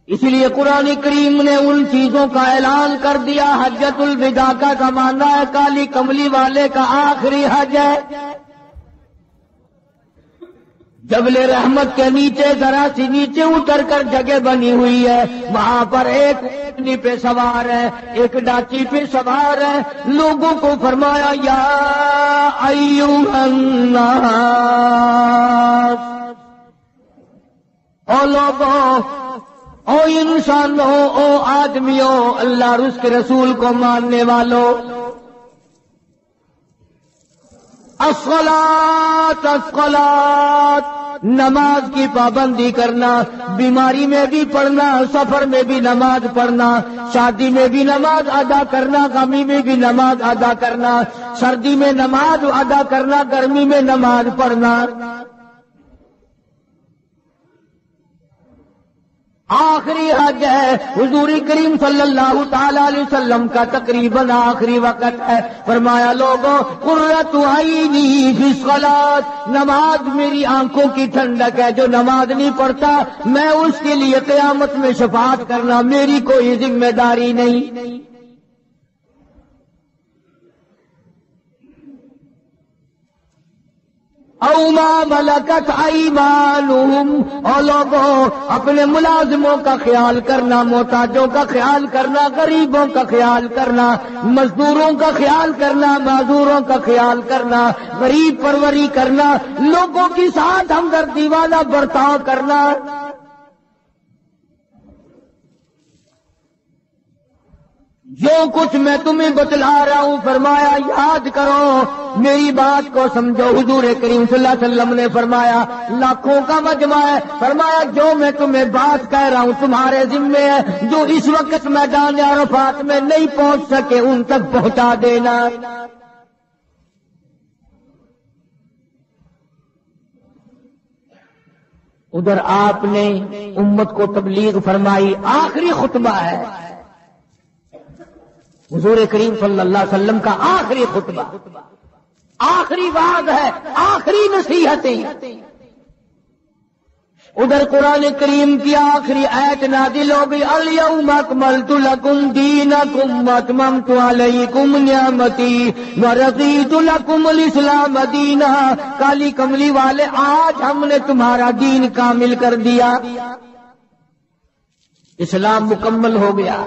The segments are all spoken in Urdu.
اس لیے قرآن کریم نے ان چیزوں کا اعلان کر دیا. حجۃ الوداع کا زمانہ ہے، کالی کملی والے کا آخری حج ہے. جبل رحمت کے نیچے ذرا سی نیچے اتر کر جگہ بنی ہوئی ہے، وہاں پر ایک اونٹنی پہ سوار ہے، ایک ڈاچی پہ سوار ہے. لوگوں کو فرمایا یا ایھا الناس، او لوگوں، او انسانوں، او آدمیوں، اللہ اور اس کے رسول کو ماننے والوں، الصلاۃ الصلاۃ، نماز کی پابندی کرنا، بیماری میں بھی پڑھنا، سفر میں بھی نماز پڑھنا، شادی میں بھی نماز ادا کرنا، غمی میں بھی نماز ادا کرنا، سردی میں نماز ادا کرنا، گرمی میں نماز پڑھنا. آخری حج ہے. حضور کریم صلی اللہ تعالی علیہ وسلم کا تقریباً آخری وقت ہے. فرمایا لوگوں، قرۃ عینی فی الصلاۃ، نماز میری آنکھوں کی ٹھنڈک ہے. جو نماز نہیں پڑھتا میں اس کے لیے قیامت میں شفاعت کرنا میری کوئی ذمہ داری نہیں. او ما ملکت ایمانہم، اور لوگوں اپنے ملازموں کا خیال کرنا، محتاجوں کا خیال کرنا، غریبوں کا خیال کرنا، مزدوروں کا خیال کرنا، معذوروں کا خیال کرنا، غریب پروری کرنا، لوگوں کے ساتھ ہمدردی والا برتاؤ کرنا. جو کچھ میں تمہیں بتلا رہا ہوں فرمایا یاد کرو، میری بات کو سمجھو. حضور کریم صلی اللہ علیہ وسلم نے فرمایا لاکھوں کا مجمع ہے، فرمایا جو میں تمہیں بات کہہ رہا ہوں تمہارے ذمے ہے. جو اس وقت میدان عرفات میں نہیں پہنچ سکے ان تک پہنچا دینا. ادھر آپ نے امت کو تبلیغ فرمائی. آخری خطبہ ہے حضور کریم صلی اللہ علیہ وسلم کا، آخری خطبہ، آخری وعظ ہے، آخری نصیحتیں. ادھر قرآن کریم کی آخری آیت نازل ہو گئی، الیوم اکملت لکم دینکم واتممت علیکم نعمتی ورضیت لکم الاسلام دینا. کالی کملی والے، آج ہم نے تمہارا دین کامل کر دیا، اسلام مکمل ہو گیا.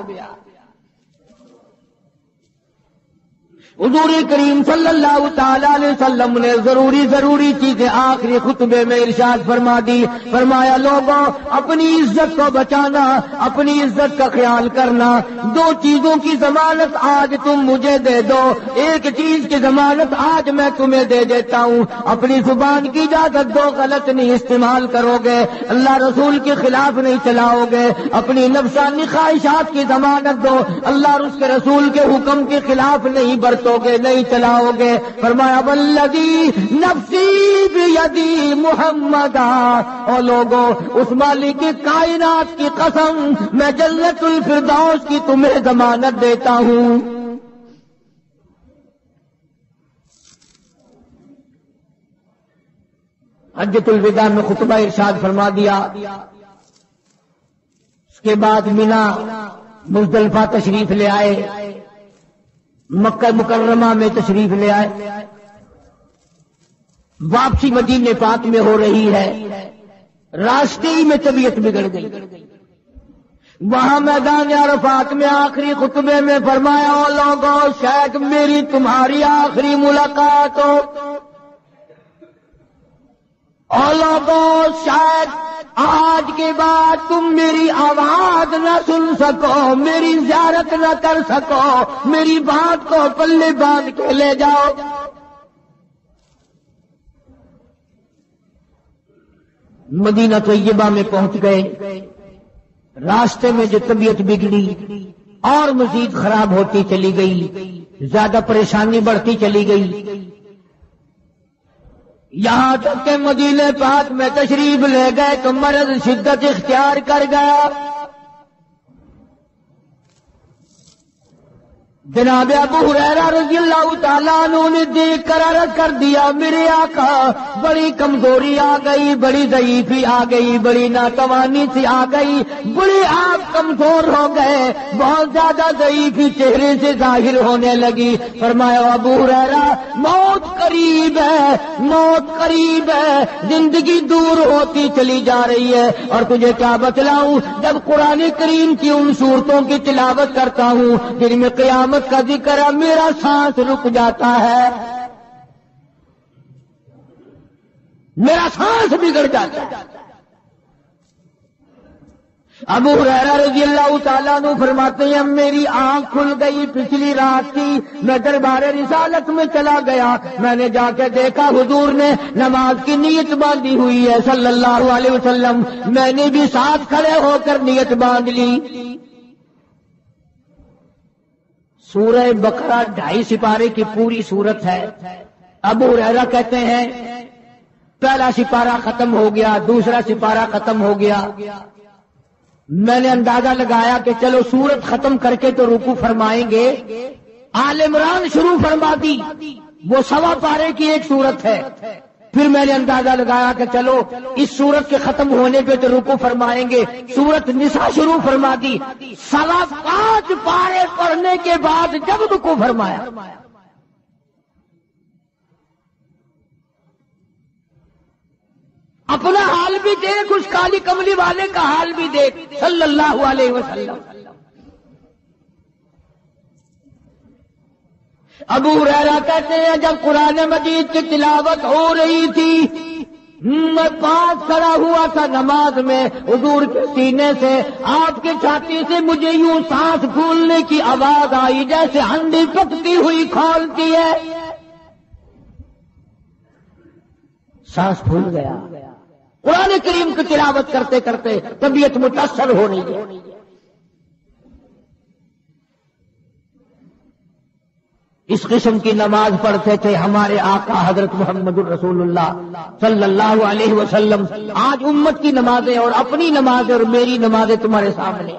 حضور کریم صلی اللہ تعالی علیہ وسلم نے ضروری چیزیں آخری خطبے میں ارشاد فرما دی. فرمایا لوگوں اپنی عزت کو بچانا، اپنی عزت کا خیال کرنا. دو چیزوں کی ضمانت آج تم مجھے دے دو، ایک چیز کی ضمانت آج میں تمہیں دے دیتا ہوں، اپنی زبان کی اجازت دو، غلط نہیں استعمال کرو گے، اللہ رسول کے خلاف نہیں چلاؤ گے. اپنی نفسانی خواہشات کی ضمانت دو، اللہ اور اس کے رسول کے حکم کے خلاف نہیں برتو گے، نہیں چلاؤ گے. فرمایا والذی نفسی بیدی محمدا، اور لوگوں اس مالک کائنات کی قسم میں جنت الفردوس کی تمہیں ضمانت دیتا ہوں. حجۃ الوداع میں خطبہ ارشاد فرما دیا. اس کے بعد مینا مزدلفہ تشریف لے آئے، مکہ مکرمہ میں تشریف لے آئے. واپسی مدینے پاک میں ہو رہی ہے، راستے ہی میں طبیعت بگڑ گئی. وہاں میدان عرفات میں آخری خطبے میں فرمایا او لوگوں شاید میری تمہاری آخری ملاقات ہو، او لوگوں شاید آج کے بعد تم میری آواز نہ سن سکو، میری زیارت نہ کر سکو، میری بات کو پلے باندھ کے لے جاؤ. مدینہ طیبہ میں پہنچ گئے. راستے میں جو طبیعت بگڑی اور مزید خراب ہوتی چلی گئی، زیادہ پریشانی بڑھتی چلی گئی، یہاں تک کہ مدینے پاک میں تشریف لے گئے تو مرض شدت اختیار کر گیا. جناب ابو ہریرہ رضی اللہ تعالیٰ عنہ نے دیکھ کر عرض کر دیا میرے آقا بڑی کمزوری آ گئی، بڑی ضعیفی آ گئی، بڑی ناتوانی سی آ گئی، بڑی آپ کمزور ہو گئے، بہت زیادہ ضعیفی چہرے سے ظاہر ہونے لگی۔ فرمایا ابو ہریرہ موت قریب ہے، موت قریب ہے، زندگی دور ہوتی چلی جا رہی ہے، اور تجھے کیا بتلاؤں، جب قرآن کریم کی ان صورتوں کی تلاوت کرتا ہوں جن میں قیامت کا ذکر ہے، میرا سانس رک جاتا ہے، میرا سانس بگڑ جاتا ہے۔ ابو ہریرہ رضی اللہ تعالیٰ عنہ فرماتے ہیں میری آنکھ کھل گئی، پچھلی رات کی میں دربار رسالت میں چلا گیا، میں نے جا کے دیکھا حضور نے نماز کی نیت باندھی ہوئی ہے صلی اللہ علیہ وسلم، میں نے بھی ساتھ کھڑے ہو کر نیت باندھ لی۔ سورہ بقرہ 2.5 سپارے کی پوری سورت ہے۔ ابو ہریرہ کہتے ہیں پہلا سپارہ ختم ہو گیا، دوسرا سپارہ ختم ہو گیا، میں نے اندازہ لگایا کہ چلو سورت ختم کر کے تو رکوع فرمائیں گے، آل عمران شروع فرما دی، وہ 1.25 پارے کی ایک سورت ہے۔ پھر میں نے اندازہ لگایا کہ چلو اس سورت کے ختم ہونے پہ تو رکوع فرمائیں گے، سورت نساء شروع فرما دی، 5.25 پارے پڑھنے کے بعد جب رکوع فرمایا اپنا حال بھی دیکھ، اس کالی کملی والے کا حال بھی دیکھ صلی اللہ علیہ وسلم۔ ابو ہریرہ کہتے ہیں جب قرآن مجید کی تلاوت ہو رہی تھی میں پاس کھڑا ہوا تھا نماز میں، حضور کے سینے سے آپ کی چھاتی سے مجھے یوں سانس پھولنے کی آواز آئی جیسے ہنڈی پکتی ہوئی کھولتی ہے، سانس پھول گیا۔ قرآن کریم کی تلاوت کرتے کرتے طبیعت متاثر ہو رہی ہے۔ اس قسم کی نماز پڑھتے تھے ہمارے آقا حضرت محمد الرسول اللہ صلی اللہ علیہ وسلم۔ آج امت کی نمازیں اور اپنی نمازیں اور میری نمازیں تمہارے سامنے۔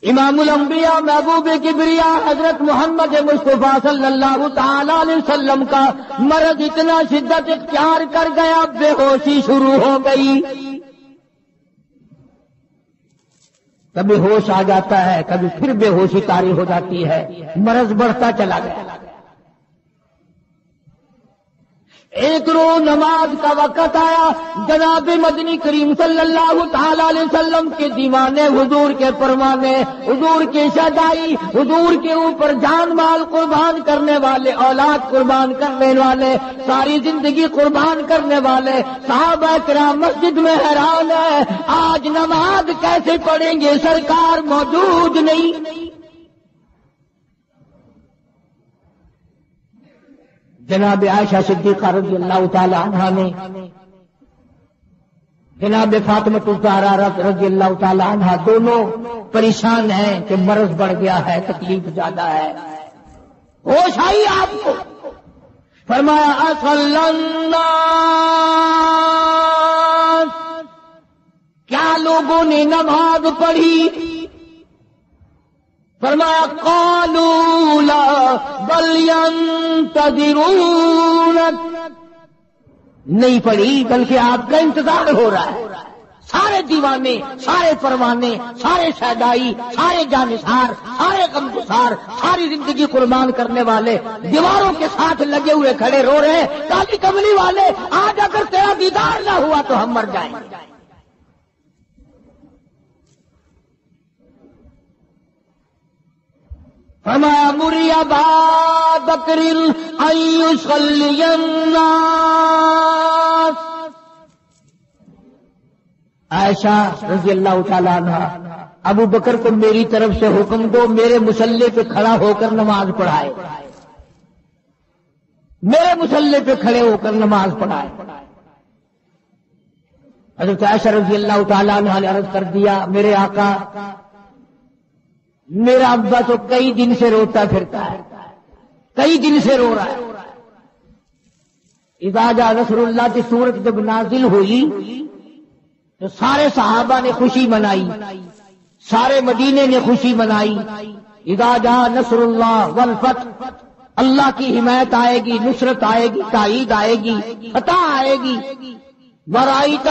امام الانبیاء محبوب کبریا حضرت محمد مصطفیٰ صلی اللہ تعالی علیہ وسلم کا مرض اتنا شدت اختیار کر گیا، بے ہوشی شروع ہو گئی، کبھی ہوش آ جاتا ہے، کبھی پھر بے ہوشی طاری ہو جاتی ہے، مرض بڑھتا چلا گیا۔ ایک روز نماز کا وقت آیا، جناب مدنی کریم صلی اللہ تعالی علیہ وسلم کے دیوانے، حضور کے پروانے، حضور کی شہدائی، حضور کے اوپر جان مال قربان کرنے والے، اولاد قربان کرنے والے، ساری زندگی قربان کرنے والے صحابہ کرام مسجد میں حیران ہے، آج نماز کیسے پڑھیں گے، سرکار موجود نہیں۔ جناب عائشہ صدیقہ رضی اللہ تعالی عنہا نے، جناب فاطمہ الزہرا رضی اللہ تعالی عنہا، دونوں پریشان ہیں کہ مرض بڑھ گیا ہے، تکلیف زیادہ ہے۔ ہوش آئی آپ کو، فرمایا اصل الناس، کیا لوگوں نے نماز پڑھی؟ فرمایا قالوا لا بل ينتظرون، نہیں پڑھی بلکہ آپ کا انتظار ہو رہا ہے۔ سارے دیوانے، سارے پروانے، سارے شہدائی، سارے جانثار، سارے غمگسار، ساری زندگی قربان کرنے والے دیواروں کے ساتھ لگے ہوئے کھڑے رو رہے ہیں، کالی کملی والے آج اگر تیرا دیدار نہ ہوا تو ہم مر جائیں گے۔ فرمایا مری ابا بکر ان یصلی الناس، عائشہ رضی اللہ تعالی عنہ، ابو بکر کو میری طرف سے حکم دو میرے مصلی پہ کھڑا ہو کر نماز پڑھائے، میرے مصلی پہ کھڑے ہو کر نماز پڑھائے۔ حضرت عائشہ رضی اللہ تعالی عنہ نے عرض کر دیا میرے آقا میرا ابا تو کئی دن سے روتا پھرتا ہے، کئی دن سے رو رہا ہے۔ اذا جاء نصر اللہ کی سورت جب نازل ہوئی تو سارے صحابہ نے خوشی منائی، سارے مدینے نے خوشی منائی. اذا جاء نصر اللہ والفتح، اللہ کی حمایت آئے گی، نصرت آئے گی، تائید آئے گی، فتح آئے گی. ورأیت